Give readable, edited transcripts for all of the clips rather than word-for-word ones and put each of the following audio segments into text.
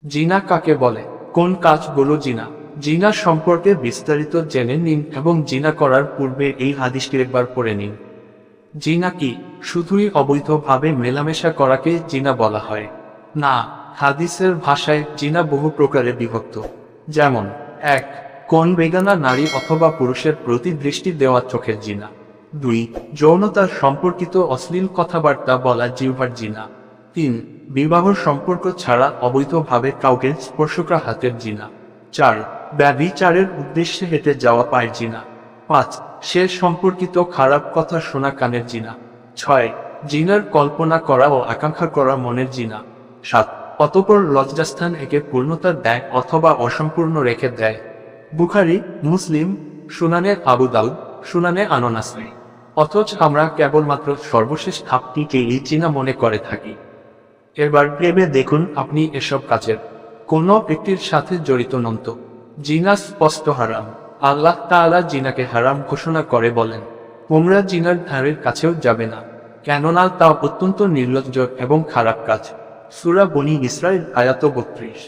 জিনা কাকে বলে? কোন কাজগুলো জিনা? জিনা সম্পর্কে বিস্তারিত জেনে নিন এবং জিনা করার পূর্বে এই হাদিসটি একবার পড়ে নিন। জিনা কি শুধুই অবৈধভাবে মেলামেশা করাকে জিনা বলা হয়? না, হাদিসের ভাষায় জিনা বহু প্রকারে বিভক্ত। যেমন ১. কোন বেগানা নারী অথবা পুরুষের প্রতি দৃষ্টি দেওয়া চোখের জিনা। ২. যৌনতার সম্পর্কিত অশ্লীল কথাবার্তা বলা জিহ্বার জিনা। ৩. বিবাহ সম্পর্ক ছাড়া অবৈধভাবে কাউকে স্পর্শ করা হাতের জিনা। ৪. ব্যভিচারের উদ্দেশ্যে হেঁটে যাওয়া পায়ের জিনা। ৫. সে সম্পর্কিত খারাপ কথা শোনা কানের জিনা। ৬. জিনার কল্পনা করা ও আকাঙ্ক্ষা করা মনের জিনা। ৭. অতঃপর লজ্জাস্থান একে পূর্ণতা দেয় অথবা অসম্পূর্ণ রেখে দেয়। বুখারী, মুসলিম, সুনানে আবু দাউদ, সুনানে আন-নাসাই। অথচ আমরা কেবলমাত্র সর্বশেষ ধাপটিকে এই জিনা মনে করে থাকি। এবার ভেবে দেখুন আপনি এসব কাজের কোনো ব্যক্তির সাথে জড়িত নন তো? জিনা স্পষ্ট হারাম। আল্লাহ তাআলা জিনাকে হারাম ঘোষণা করে বলেন, তোমরা জিনার ধারের কাছেও যাবে না, কেননা তা অত্যন্ত নির্লজ্জ এবং খারাপ কাজ। সূরা বনী ইসরাঈল আয়াত ৩২।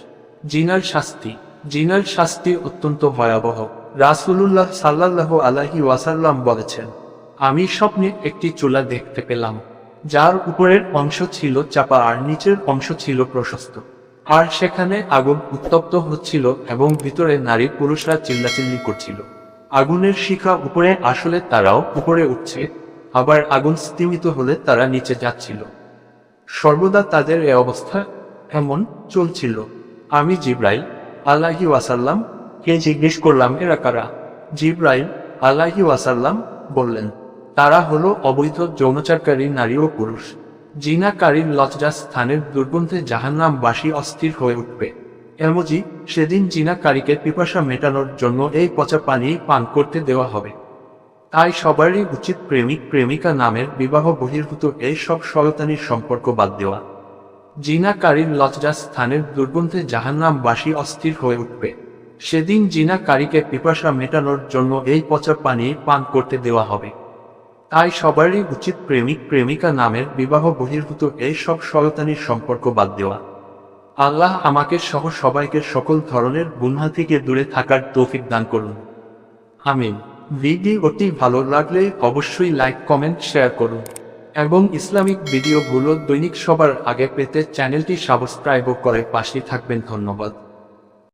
জিনার শাস্তি। জিনার শাস্তি অত্যন্ত ভয়াবহ। রাসূলুল্লাহ সাল্লাল্লাহু আলাইহি ওয়াসাল্লাম বলেছেন, আমি স্বপ্নে একটি চুলা দেখতে পেলাম, যার উপরের অংশ ছিল চাপা আর নিচের অংশ ছিল প্রশস্ত, আর সেখানে আগুন উত্তপ্ত হচ্ছিল এবং ভিতরে নারী পুরুষরা চিল্লাচিল্লি করছিল। আগুনের শিখা উপরে আসলে তারাও উপরে উঠছে, আবার আগুন স্তিমিত হলে তারা নিচে যাচ্ছিল। সর্বদা তাদের এ অবস্থা এমন চলছিল। আমি জিব্রাইল আলাইহি ওয়াসাল্লাম কে জিজ্ঞেস করলাম, এরা কারা? জিব্রাইল আলাইহি ওয়াসাল্লাম বললেন, তারা হলো অবৈধ যৌনাচারকারী নারী ও পুরুষ। জিনাকারীর লজ্জা স্থানের দুর্গন্ধে জাহান্নামবাসী অস্থির হয়ে উঠবে। এমজি সেদিন জিনাকারীকে পিপাসা মেটানোর জন্য এই পচা পানি পান করতে দেওয়া হবে। তাই সবারই উচিত প্রেমিক প্রেমিকা নামের বিবাহ বহির্ভূত এই সব শয়তানির সম্পর্ক বাদ দেওয়া। জিনাকারীর লজ্জা স্থানের দুর্গন্ধে জাহান্নামবাসী অস্থির হয়ে উঠবে। সেদিন জিনাকারীকে পিপাসা মেটানোর জন্য এই পচা পানি পান করতে দেওয়া হবে। তাই সবারই উচিত প্রেমিক প্রেমিকা নামের বিবাহ বহির্ভূত এই সব শয়তানির সম্পর্ক বাদ দেওয়া। আল্লাহ আমাকে সহ সবাইকে সকল ধরনের গুনাহ থেকে দূরে থাকার তৌফিক দান করুন। আমিন। ভিডিওটি ভালো লাগলে অবশ্যই লাইক, কমেন্ট, শেয়ার করুন এবং ইসলামিক ভিডিওগুলো দৈনিক সবার আগে পেতে চ্যানেলটি সাবস্ক্রাইব করে পাশে থাকবেন। ধন্যবাদ।